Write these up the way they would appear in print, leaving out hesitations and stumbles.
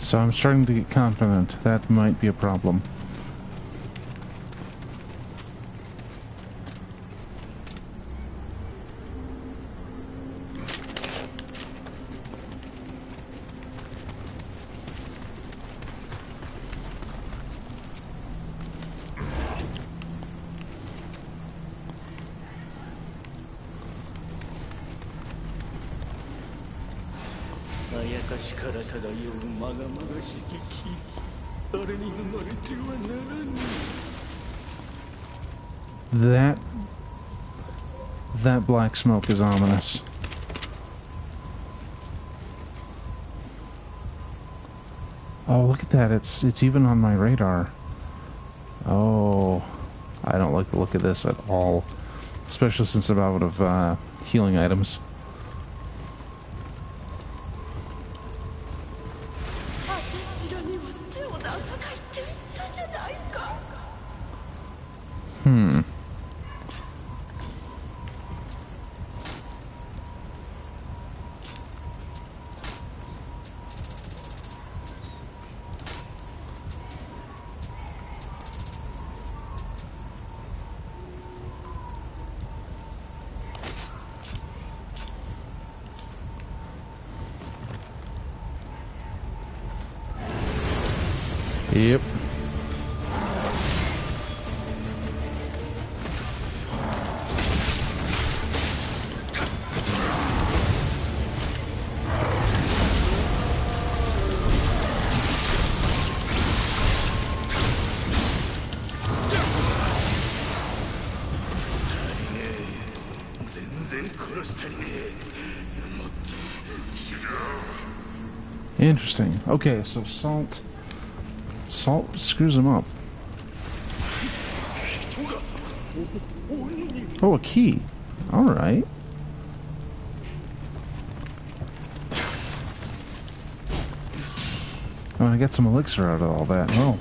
So I'm starting to get confident that might be a problem. That black smoke is ominous. Oh, look at that. It's even on my radar. Oh, I don't like the look of this at all. Especially since I'm out of healing items. Yep. Interesting. Okay, so salt screws him up. Oh, a key. Alright. Oh, I got some elixir out of all that. Well,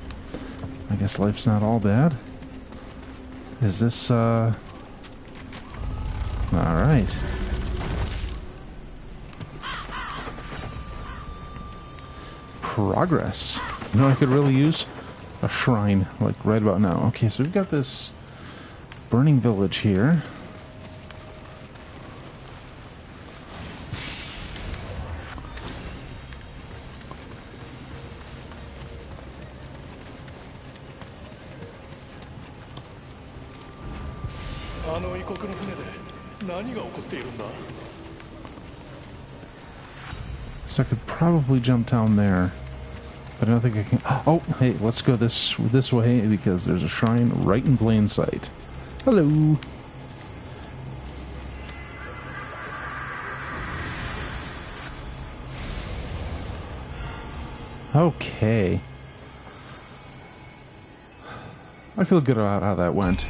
I guess life's not all bad. Is this, alright. Progress. You know what I could really use? A shrine, like right about now. Okay, so we've got this burning village here. So I could probably jump down there. But I don't think I can. Oh, hey, let's go this way because there's a shrine right in plain sight. Hello. Okay. I feel good about how that went.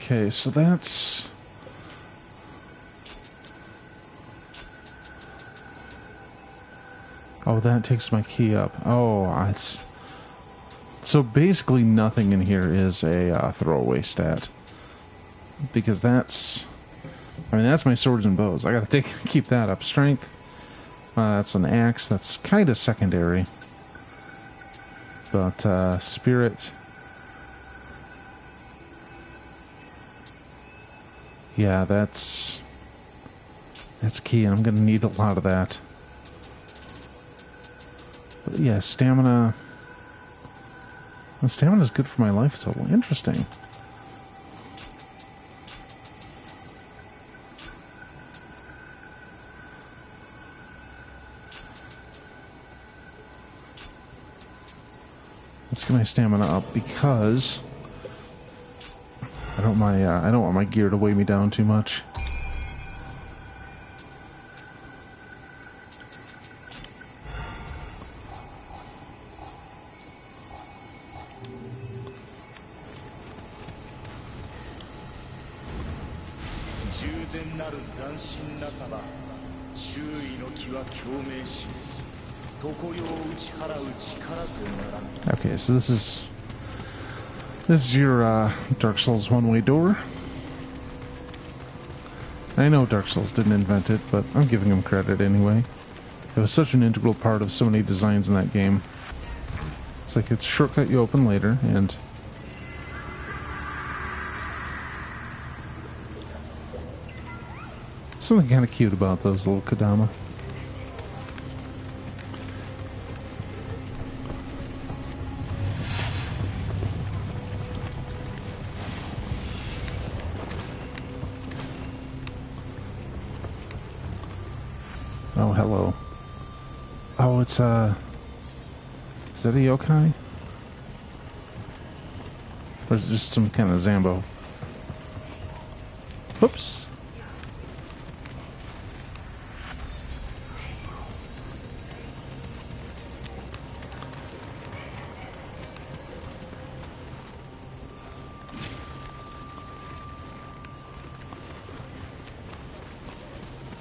Okay, so that's... Oh, that takes my key up. Oh, it's... So basically nothing in here is a throwaway stat. Because that's... I mean, that's my swords and bows. I gotta keep that up. Strength. That's an axe. That's kind of secondary. But, spirit... Yeah, that's key, and I'm going to need a lot of that. But yeah, stamina... Well, stamina is good for my life total. Interesting. Let's get my stamina up, because... I don't want my gear to weigh me down too much. Okay, so this is your Dark Souls one-way door. I know Dark Souls didn't invent it, but I'm giving them credit anyway. It was such an integral part of so many designs in that game. It's like it's a shortcut you open later, and... something kind of cute about those little Kodama. Oh, hello. Oh, it's, is that a yokai? Or is it just some kind of Zambo? Whoops.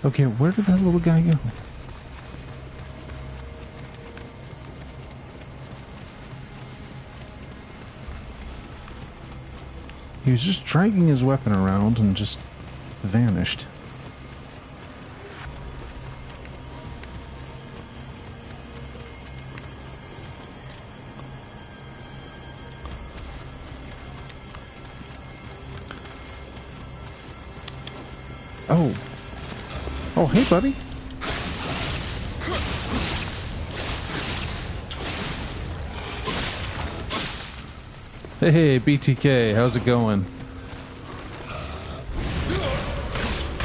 Okay, where did that little guy go? He was just dragging his weapon around and just vanished. Oh. Oh, hey, buddy. Hey, BTK, how's it going?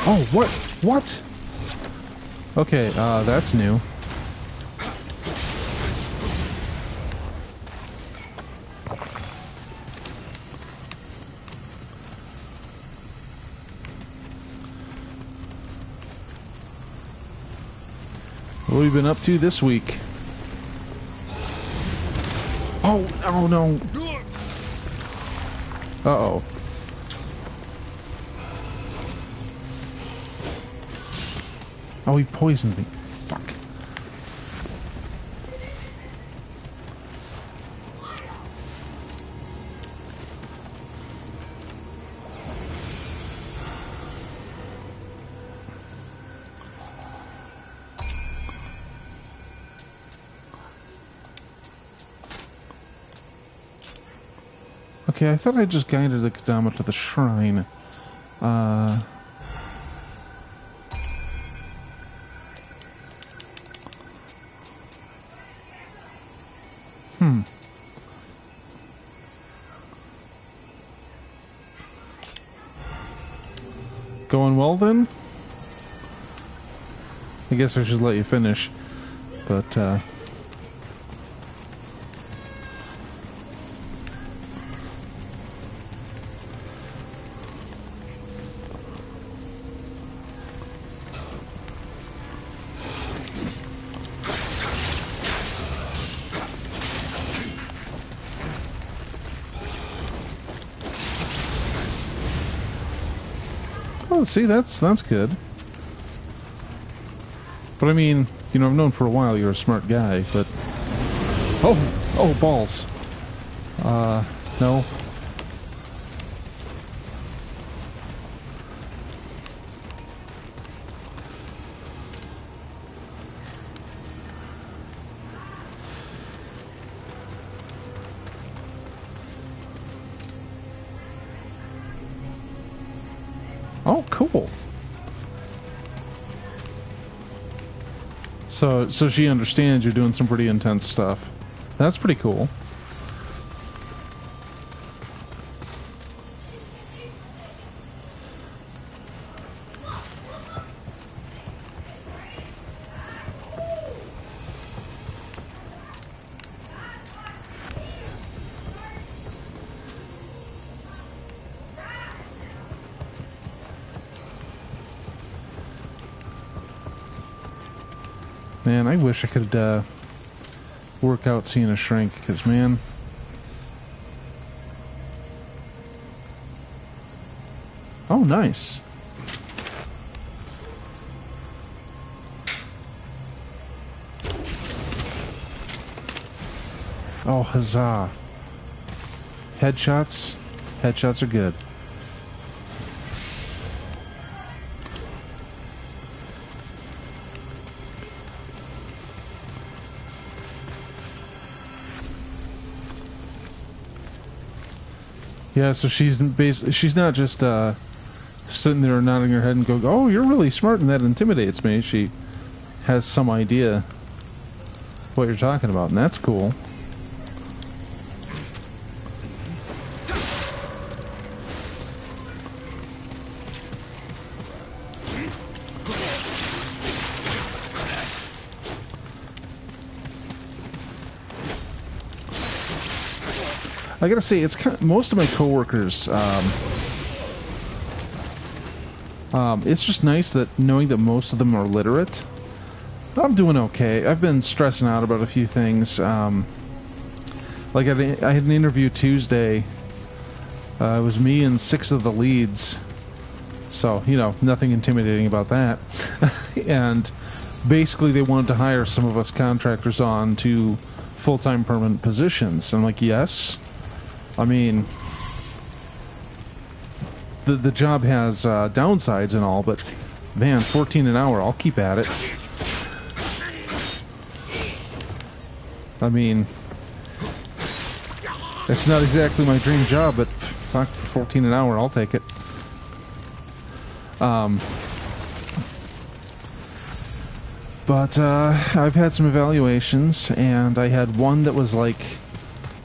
Oh, what? What? Okay, that's new. What have we been up to this week? Oh, oh no. Uh-oh. Oh, he poisoned me. Fuck. Okay, I thought I just guided the Kodama to the shrine. Going well then? I guess I should let you finish. But, oh, see, that's good. But I mean, you know, I've known for a while you're a smart guy, but... Oh, balls. No. Oh, cool. So she understands you're doing some pretty intense stuff. That's pretty cool. Man, I wish I could work out seeing a shrink, because, man... Oh, nice. Oh, huzzah. Headshots. Headshots are good. Yeah, so she's not just sitting there nodding her head and going, "Oh, you're really smart," and that intimidates me. She has some idea what you're talking about, and that's cool. I gotta say, it's kind of, most of my coworkers. It's just nice that knowing that most of them are literate. I'm doing okay. I've been stressing out about a few things. Like I had an interview Tuesday. It was me and 6 of the leads. So, you know, nothing intimidating about that. And basically they wanted to hire some of us contractors on to full-time permanent positions. I'm like, yes. I mean, the job has downsides and all, but man, 14 an hour, I'll keep at it. I mean, it's not exactly my dream job, but fuck, 14 an hour, I'll take it. But I've had some evaluations, and I had one that was like,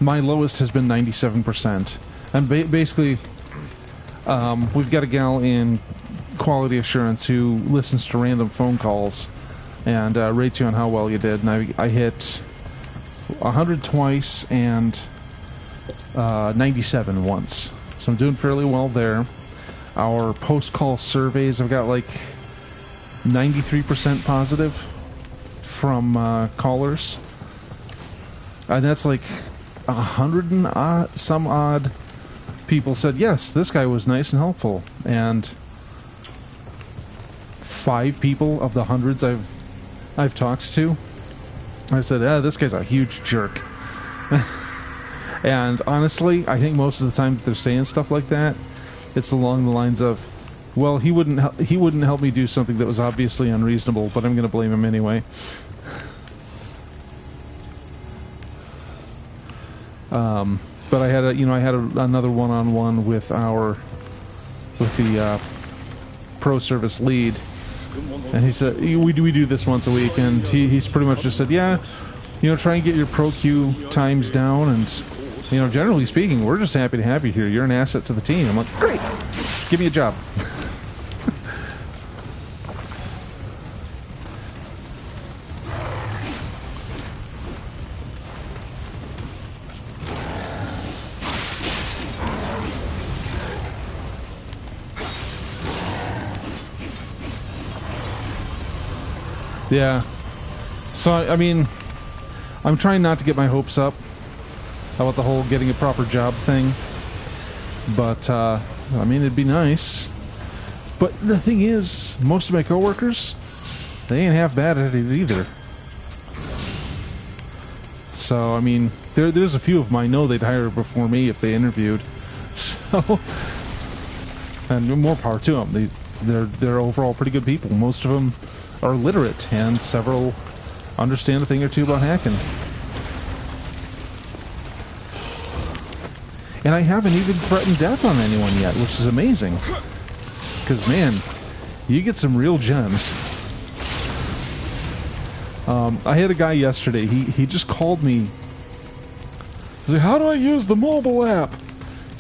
my lowest has been 97%. And basically, we've got a gal in quality assurance who listens to random phone calls and rates you on how well you did. And I hit 100 twice and 97 once. So I'm doing fairly well there. Our post-call surveys, I've got like 93% positive from callers. And that's like 100 and some odd people said, yes, this guy was nice and helpful. And 5 people of the hundreds I've talked to, I said, this guy's a huge jerk. And honestly, I think most of the time that they're saying stuff like that, it's along the lines of, well, he wouldn't help me do something that was obviously unreasonable, but I'm going to blame him anyway. But I had another one-on-one with the pro service lead, and he said we do this once a week, and he's pretty much just said, yeah, try and get your pro queue times down, and generally speaking, we're just happy to have you here. You're an asset to the team. I'm like, great, give me a job. Yeah. So, I mean, I'm trying not to get my hopes up about the whole getting a proper job thing. But, I mean, it'd be nice. But the thing is, most of my coworkers, they ain't half bad at it either. So, I mean, there's a few of them I know they'd hire before me if they interviewed. So, and more power to them. They're overall pretty good people. Most of them are literate, and several understand a thing or two about hacking. And I haven't even threatened death on anyone yet, which is amazing. Because, man, you get some real gems. I had a guy yesterday, he just called me. He's like, how do I use the mobile app?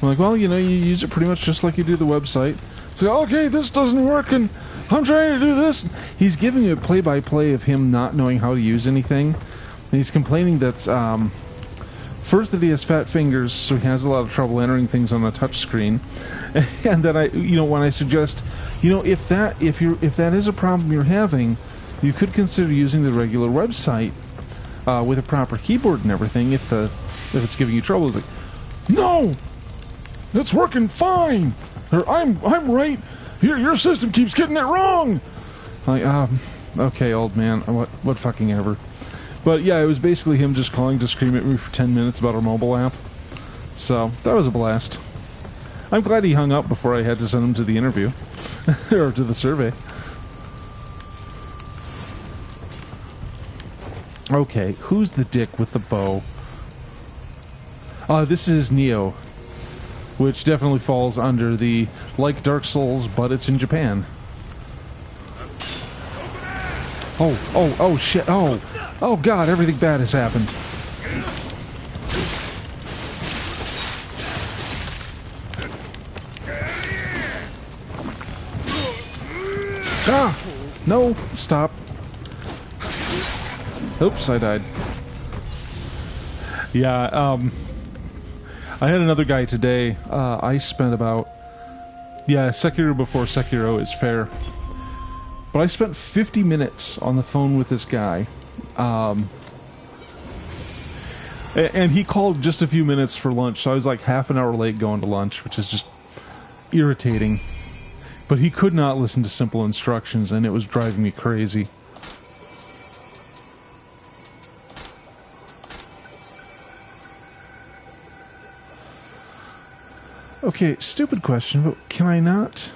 I'm like, well, you use it pretty much just like you do the website. He's like, okay, this doesn't work, and I'm trying to do this. He's giving me a play-by-play of him not knowing how to use anything. And he's complaining that, first that he has fat fingers, so he has a lot of trouble entering things on a touch screen. And then when I suggest, if that is a problem you're having, you could consider using the regular website with a proper keyboard and everything if it's giving you trouble. He's like, no, it's working fine. Or I'm right. Your system keeps getting it wrong. Like, okay, old man. What fucking ever. But yeah, it was basically him just calling to scream at me for 10 minutes about our mobile app. So, that was a blast. I'm glad he hung up before I had to send him to the interview. Or to the survey. Okay, who's the dick with the bow? This is Nioh. Which definitely falls under the, like Dark Souls, but it's in Japan. Oh, shit, oh god, everything bad has happened. Ah! No! Stop. Oops, I died. Yeah, I had another guy today. I spent about... Yeah, Sekiro before Sekiro is fair. But I spent 50 minutes on the phone with this guy. And he called just a few minutes for lunch, so I was like half an hour late going to lunch, which is just irritating. But he could not listen to simple instructions, and it was driving me crazy. Okay, stupid question, but can I not...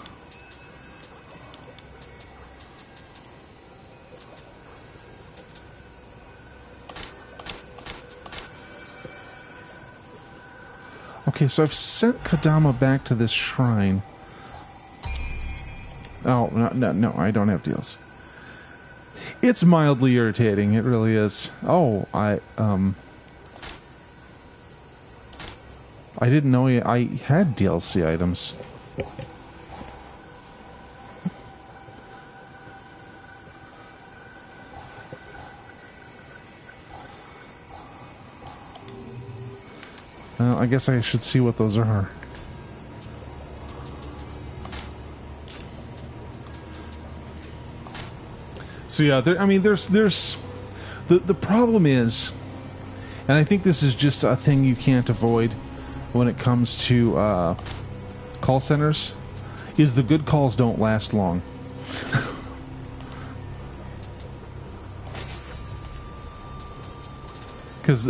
Okay, so I've sent Kodama back to this shrine. Oh, no, I don't have deals. It's mildly irritating, it really is. Oh, I didn't know I had DLC items. Well, I guess I should see what those are. So yeah, I mean, there's the problem is, and I think this is just a thing you can't avoid when it comes to call centers, is the good calls don't last long. Because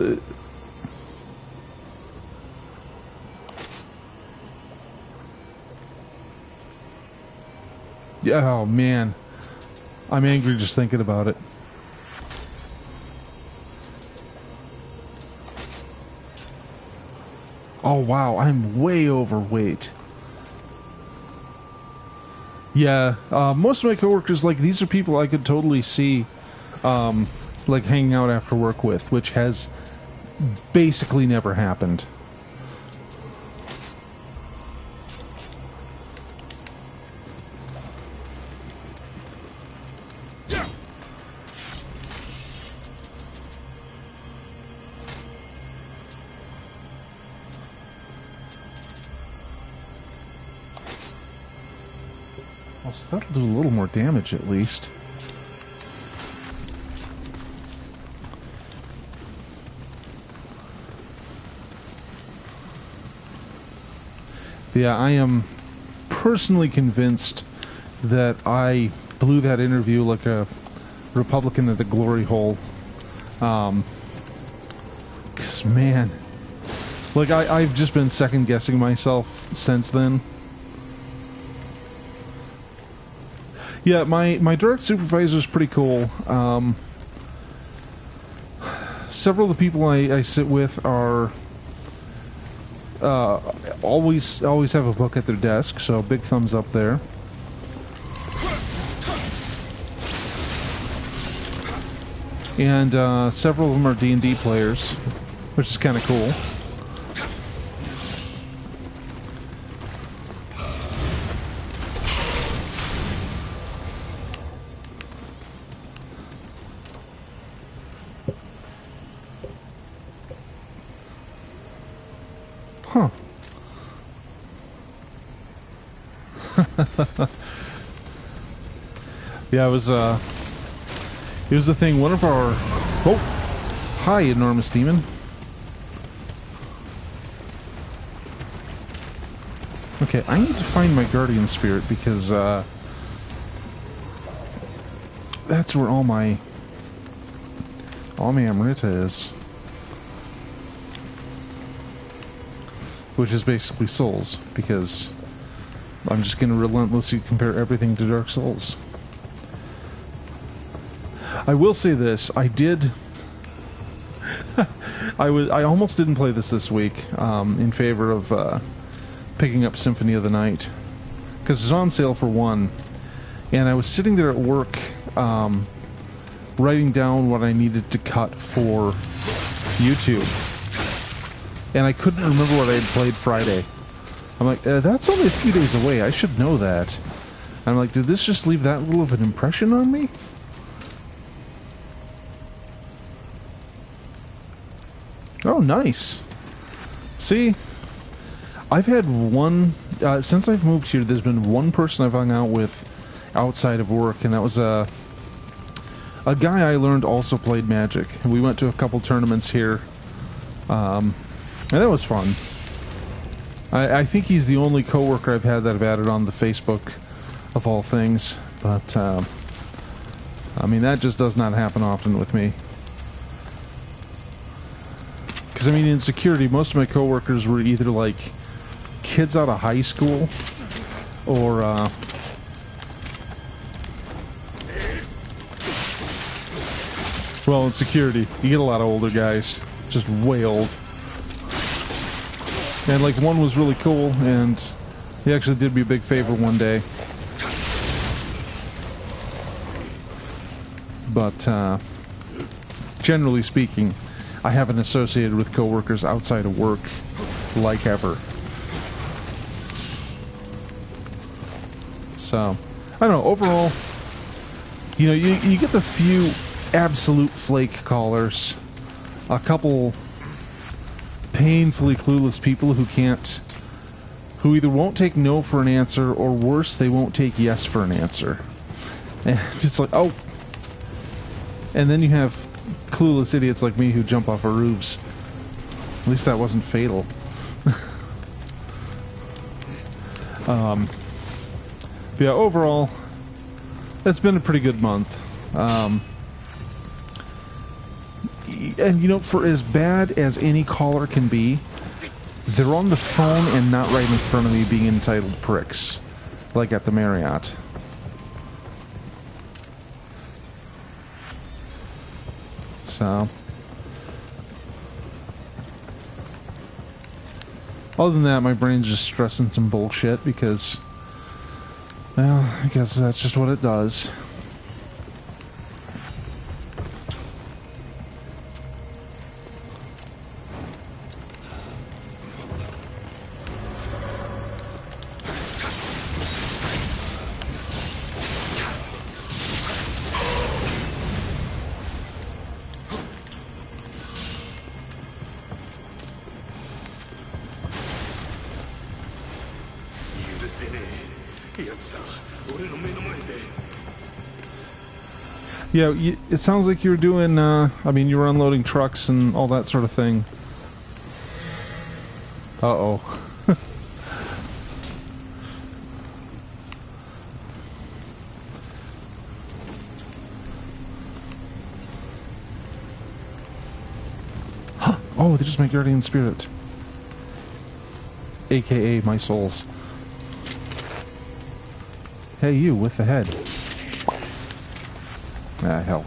yeah, oh man, I'm angry just thinking about it. Oh wow, I'm way overweight. Yeah, most of my coworkers, like, these are people I could totally see, like, hanging out after work with, which has basically never happened. Well, so that'll do a little more damage at least. Yeah, I am personally convinced that I blew that interview like a Republican at a glory hole. 'Cause man, like I've just been second guessing myself since then. Yeah, my direct supervisor is pretty cool. Several of the people I sit with are always have a book at their desk, so big thumbs up there. And several of them are D&D players, which is kind of cool. Huh. Yeah, it was the thing. One of our... Oh! Hi, enormous demon. Okay, I need to find my guardian spirit because, that's where all my All Amrita is. Which is basically Souls, because I'm just going to relentlessly compare everything to Dark Souls. I will say this, I did... I almost didn't play this week, in favor of picking up Symphony of the Night, because it's on sale for $1, and I was sitting there at work, writing down what I needed to cut for YouTube, and I couldn't remember what I had played Friday. I'm like, that's only a few days away, I should know that. I'm like, did this just leave that little of an impression on me? Oh, nice. See, I've had one, since I've moved here, there's been one person I've hung out with outside of work, and that was a guy I learned also played Magic. And we went to a couple tournaments here, and that was fun. I think he's the only coworker I've had that I've added on the Facebook, of all things, but, I mean, that just does not happen often with me. Because, I mean, in security, most of my coworkers were either, like, kids out of high school, or, well, in security, you get a lot of older guys, just way old. And, like, one was really cool, and he actually did me a big favor one day. But, generally speaking, I haven't associated with coworkers outside of work like ever. So, I don't know, overall, you know, you get the few absolute flake callers, a couple painfully clueless people who either won't take no for an answer, or worse, they won't take yes for an answer. And it's like, oh. And then you have clueless idiots like me who jump off of roofs. At least that wasn't fatal. But yeah, overall, it's been a pretty good month. And you know, for as bad as any caller can be, they're on the phone and not right in front of me being entitled pricks, like at the Marriott. So, other than that, my brain's just stressing some bullshit because, well, I guess that's just what it does. Yeah, it sounds like you were doing, I mean, you were unloading trucks and all that sort of thing. Uh-oh. Huh. Oh, they just make guardian spirit. AKA my souls. Hey, you with the head. Ah, hell.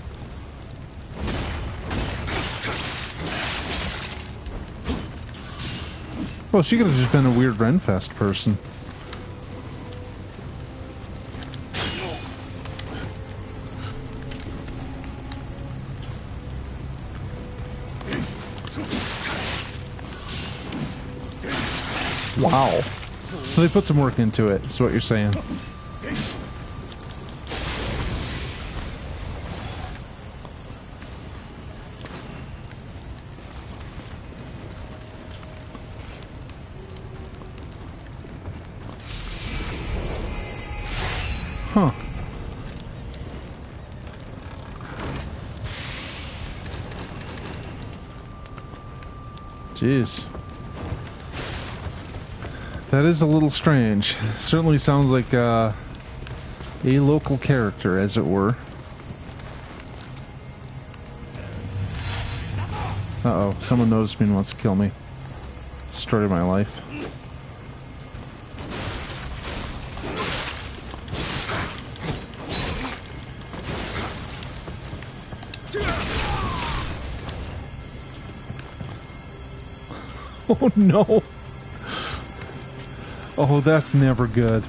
Well, she could have just been a weird Renfest person. Wow. So they put some work into it, is what you're saying. Huh. Jeez. That is a little strange. Certainly sounds like a local character, as it were. Uh-oh, someone noticed me and wants to kill me. Story of my life. Oh no! Oh, that's never good.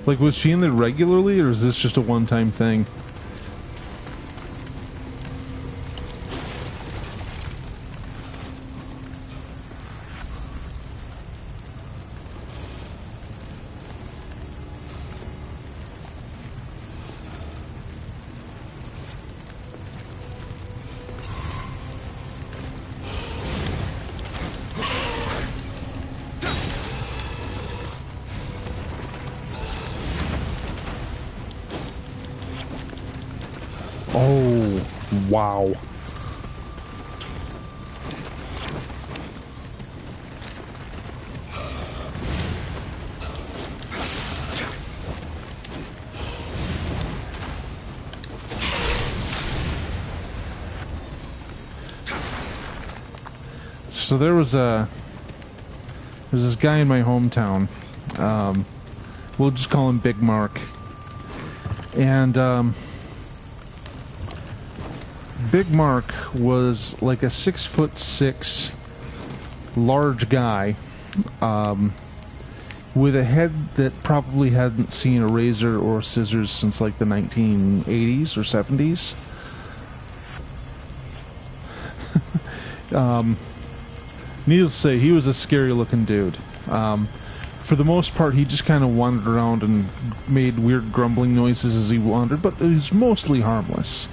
Like, was she in there regularly, or is this just a one-time thing? Oh, wow. So there was this guy in my hometown. We'll just call him Big Mark. And Big Mark was like a 6'6" large guy, with a head that probably hadn't seen a razor or scissors since like the 1980s or 70s. Needless to say, he was a scary looking dude. For the most part, he just kind of wandered around and made weird grumbling noises as he wandered, but it was mostly harmless.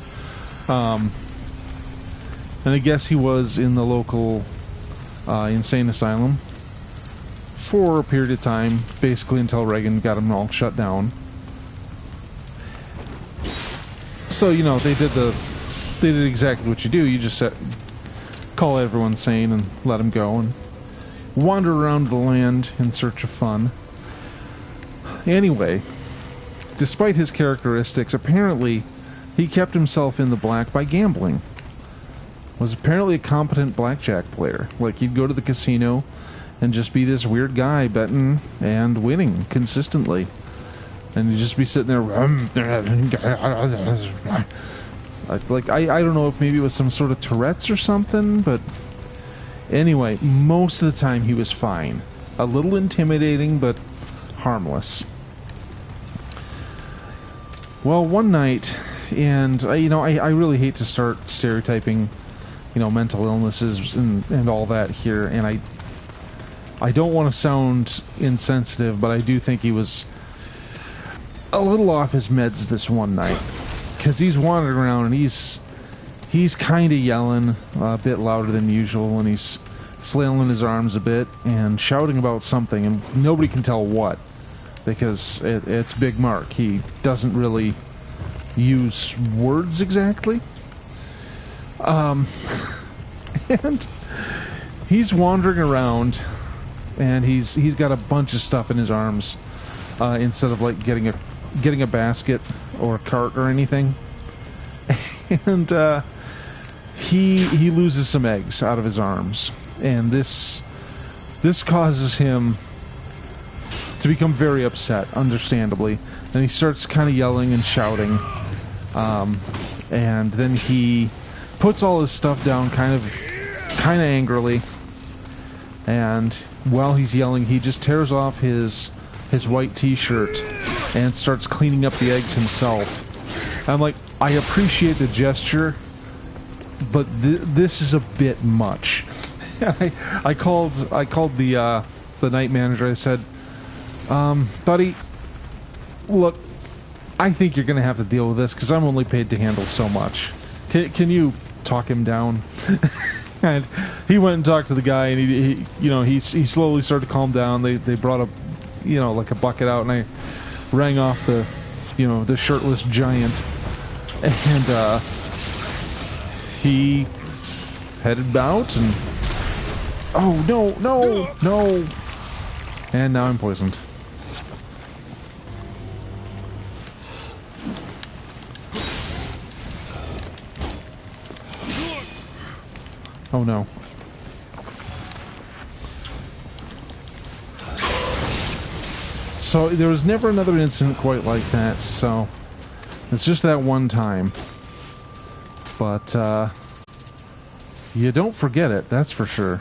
And I guess he was in the local insane asylum for a period of time, basically until Reagan got him all shut down. So, you know, they did exactly what you do. You just call everyone sane and let them go and wander around the land in search of fun. Anyway, despite his characteristics, apparently he kept himself in the black by gambling. Was apparently a competent blackjack player. Like, he'd go to the casino and just be this weird guy betting and winning consistently. And he'd just be sitting there. Like, I don't know if maybe it was some sort of Tourette's or something, but anyway, most of the time he was fine. A little intimidating, but harmless. Well, one night, and I really hate to start stereotyping, mental illnesses and all that here, and I don't want to sound insensitive, but I do think he was a little off his meds this one night, because he's wandering around and he's kind of yelling a bit louder than usual, and he's flailing his arms a bit and shouting about something, and nobody can tell what, because it's Big Mark. He doesn't really use words exactly. And he's wandering around, and he's got a bunch of stuff in his arms, instead of like getting a basket or a cart or anything. And he loses some eggs out of his arms, and this causes him to become very upset, understandably. And he starts kind of yelling and shouting, and then he puts all his stuff down kind of angrily, and while he's yelling, he just tears off his white t-shirt and starts cleaning up the eggs himself. I'm like, I appreciate the gesture, but this is a bit much. I called the night manager. I said, buddy, look, I think you're going to have to deal with this, because I'm only paid to handle so much. Can you talk him down? And he went and talked to the guy, and he slowly started to calm down. They brought a like a bucket out, and I rang off the shirtless giant, and he headed out and... Oh, no, no, no! And now I'm poisoned. Oh, no. So there was never another incident quite like that, so it's just that one time. But, you don't forget it, that's for sure.